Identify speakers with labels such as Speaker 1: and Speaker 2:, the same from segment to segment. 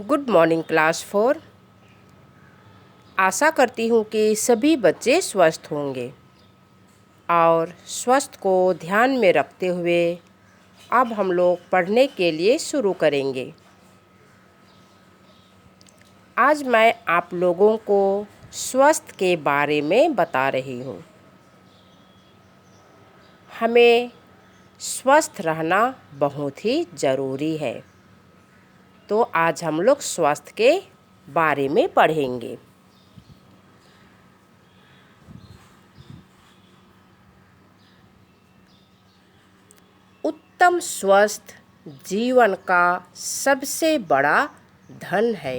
Speaker 1: Good morning class 4। आशा करती हूँ कि सभी बच्चे स्वस्थ होंगे और स्वस्थ को ध्यान में रखते हुए अब हम लोग पढ़ने के लिए शुरू करेंगे। आज मैं आप लोगों को स्वास्थ्य के बारे में बता रही हूँ। हमें स्वस्थ रहना बहुत ही ज़रूरी है। तो आज हम लोग स्वास्थ्य के बारे में पढ़ेंगे। उत्तम स्वस्थ जीवन का सबसे बड़ा धन है।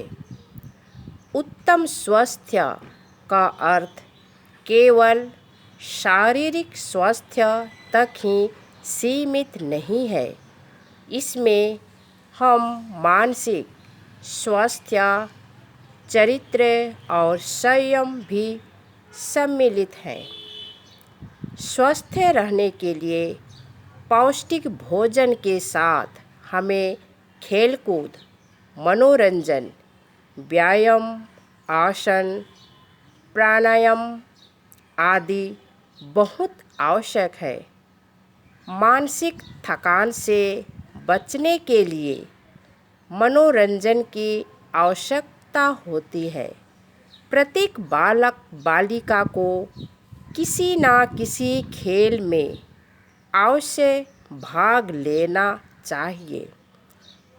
Speaker 1: उत्तम स्वास्थ्य का अर्थ केवल शारीरिक स्वास्थ्य तक ही सीमित नहीं है। इसमें हम मानसिक स्वास्थ्य, चरित्र और संयम भी सम्मिलित हैं। स्वस्थ रहने के लिए पौष्टिक भोजन के साथ हमें खेलकूद, मनोरंजन, व्यायाम, आसन, प्राणायाम आदि बहुत आवश्यक है। मानसिक थकान से बचने के लिए मनोरंजन की आवश्यकता होती है। प्रत्येक बालक बालिका को किसी न किसी खेल में अवश्य भाग लेना चाहिए।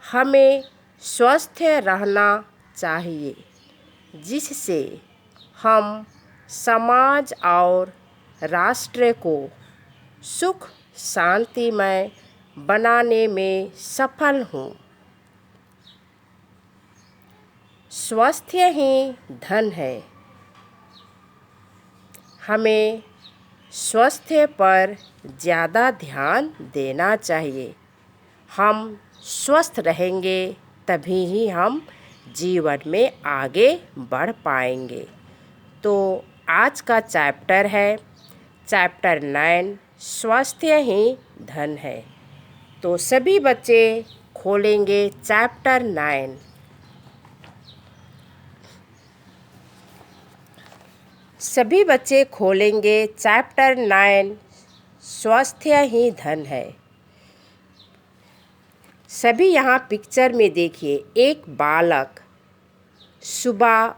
Speaker 1: हमें स्वस्थ रहना चाहिए जिससे हम समाज और राष्ट्र को सुख शांतिमय बनाने में सफल हों। स्वास्थ्य ही धन है। हमें स्वास्थ्य पर ज़्यादा ध्यान देना चाहिए। हम स्वस्थ रहेंगे तभी ही हम जीवन में आगे बढ़ पाएंगे। तो आज का चैप्टर है चैप्टर 9, स्वास्थ्य ही धन है। तो सभी बच्चे खोलेंगे चैप्टर 9। सभी बच्चे खोलेंगे चैप्टर 9, स्वास्थ्य ही धन है। सभी यहाँ पिक्चर में देखिए, एक बालक सुबह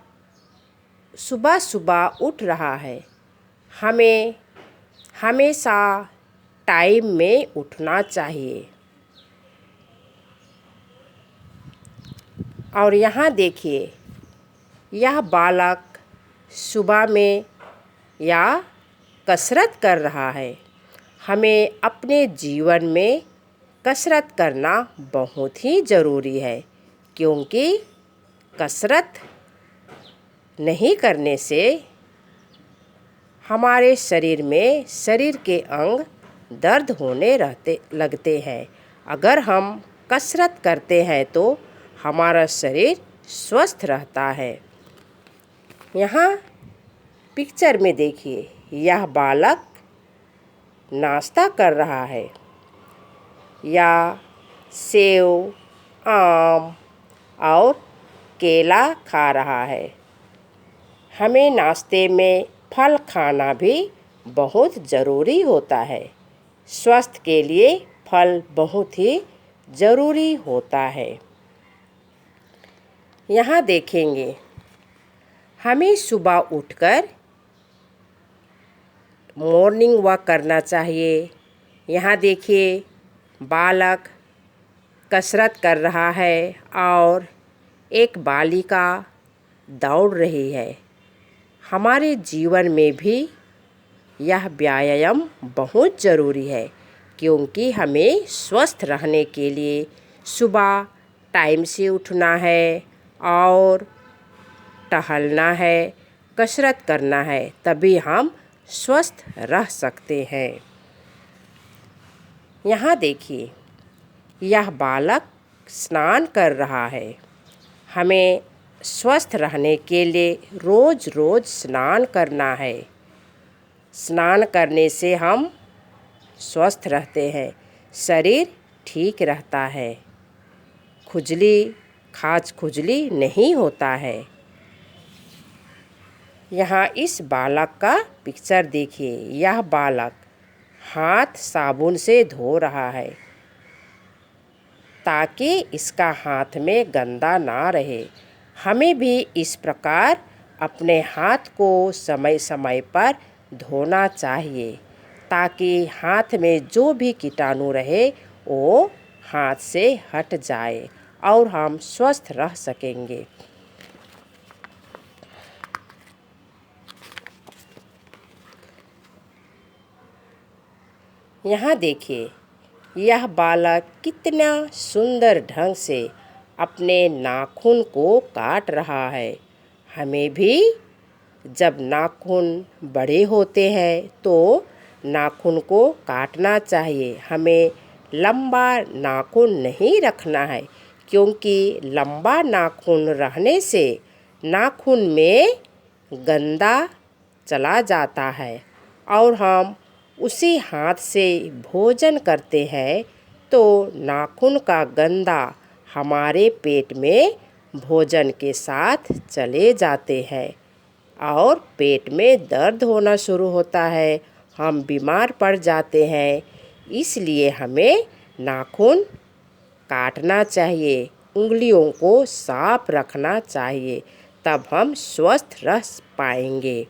Speaker 1: सुबह उठ रहा है। हमें हमेशा टाइम में उठना चाहिए। और यहाँ देखिए, यह बालक सुबह में या कसरत कर रहा है। हमें अपने जीवन में कसरत करना बहुत ही ज़रूरी है, क्योंकि कसरत नहीं करने से हमारे शरीर के अंग दर्द होने लगते हैं। अगर हम कसरत करते हैं तो हमारा शरीर स्वस्थ रहता है। यहाँ पिक्चर में देखिए, यह बालक नाश्ता कर रहा है या सेव, आम और केला खा रहा है। हमें नाश्ते में फल खाना भी बहुत ज़रूरी होता है। स्वास्थ्य के लिए फल बहुत ही ज़रूरी होता है। यहाँ देखेंगे, हमें सुबह उठकर मॉर्निंग वॉक करना चाहिए। यहाँ देखिए, बालक कसरत कर रहा है और एक बालिका दौड़ रही है। हमारे जीवन में भी यह व्यायाम बहुत ज़रूरी है, क्योंकि हमें स्वस्थ रहने के लिए सुबह टाइम से उठना है और टहलना है, कसरत करना है, तभी हम स्वस्थ रह सकते हैं। यहाँ देखिए, यह बालक स्नान कर रहा है। हमें स्वस्थ रहने के लिए रोज़ स्नान करना है। स्नान करने से हम स्वस्थ रहते हैं, शरीर ठीक रहता है, खुजली खाज खुजली नहीं होता है। यहाँ इस बालक का पिक्चर देखिए। यह बालक हाथ साबुन से धो रहा है ताकि इसका हाथ में गंदा ना रहे। हमें भी इस प्रकार अपने हाथ को समय समय पर धोना चाहिए ताकि हाथ में जो भी कीटाणु रहे वो हाथ से हट जाए और हम स्वस्थ रह सकेंगे। यहाँ देखिए, यह बालक कितना सुंदर ढंग से अपने नाखून को काट रहा है। हमें भी जब नाखून बड़े होते हैं तो नाखून को काटना चाहिए। हमें लंबा नाखून नहीं रखना है क्योंकि लंबा नाखून रहने से नाखून में गंदा चला जाता है और हम उसी हाथ से भोजन करते हैं तो नाखून का गंदा हमारे पेट में भोजन के साथ चले जाते हैं और पेट में दर्द होना शुरू होता है, हम बीमार पड़ जाते हैं। इसलिए हमें नाखून काटना चाहिए, उंगलियों को साफ रखना चाहिए, तब हम स्वस्थ रह पाएंगे।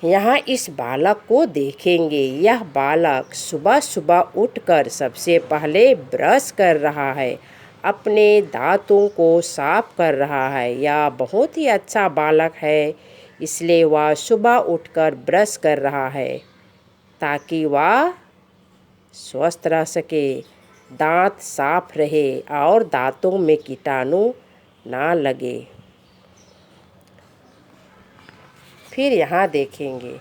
Speaker 1: यहाँ इस बालक को देखेंगे। यह बालक सुबह सुबह उठकर सबसे पहले ब्रश कर रहा है, अपने दांतों को साफ कर रहा है। यह बहुत ही अच्छा बालक है, इसलिए वह सुबह उठकर ब्रश कर रहा है ताकि वह स्वस्थ रह सके, दांत साफ रहे और दांतों में कीटाणु ना लगे। फिर यहाँ देखेंगे,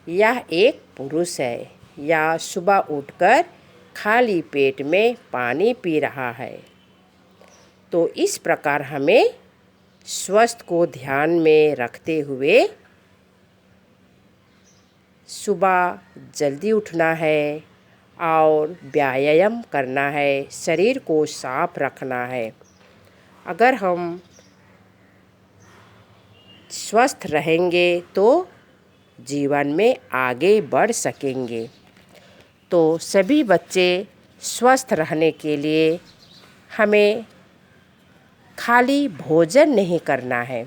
Speaker 1: यह एक पुरुष है। यह सुबह उठकर खाली पेट में पानी पी रहा है। तो इस प्रकार हमें स्वास्थ्य को ध्यान में रखते हुए सुबह जल्दी उठना है और व्यायाम करना है, शरीर को साफ रखना है। अगर हम स्वस्थ रहेंगे तो जीवन में आगे बढ़ सकेंगे। तो सभी बच्चे स्वस्थ रहने के लिए हमें खाली भोजन नहीं करना है,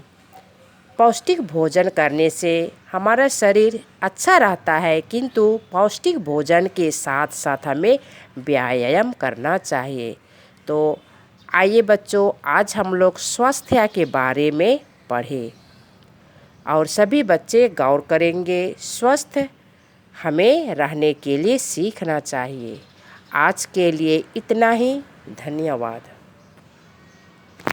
Speaker 1: पौष्टिक भोजन करने से हमारा शरीर अच्छा रहता है, किंतु पौष्टिक भोजन के साथ साथ हमें व्यायाम करना चाहिए। तो आइए बच्चों, आज हम लोग स्वास्थ्य के बारे में पढ़े और सभी बच्चे गौर करेंगे। स्वस्थ हमें रहने के लिए सीखना चाहिए। आज के लिए इतना ही। धन्यवाद।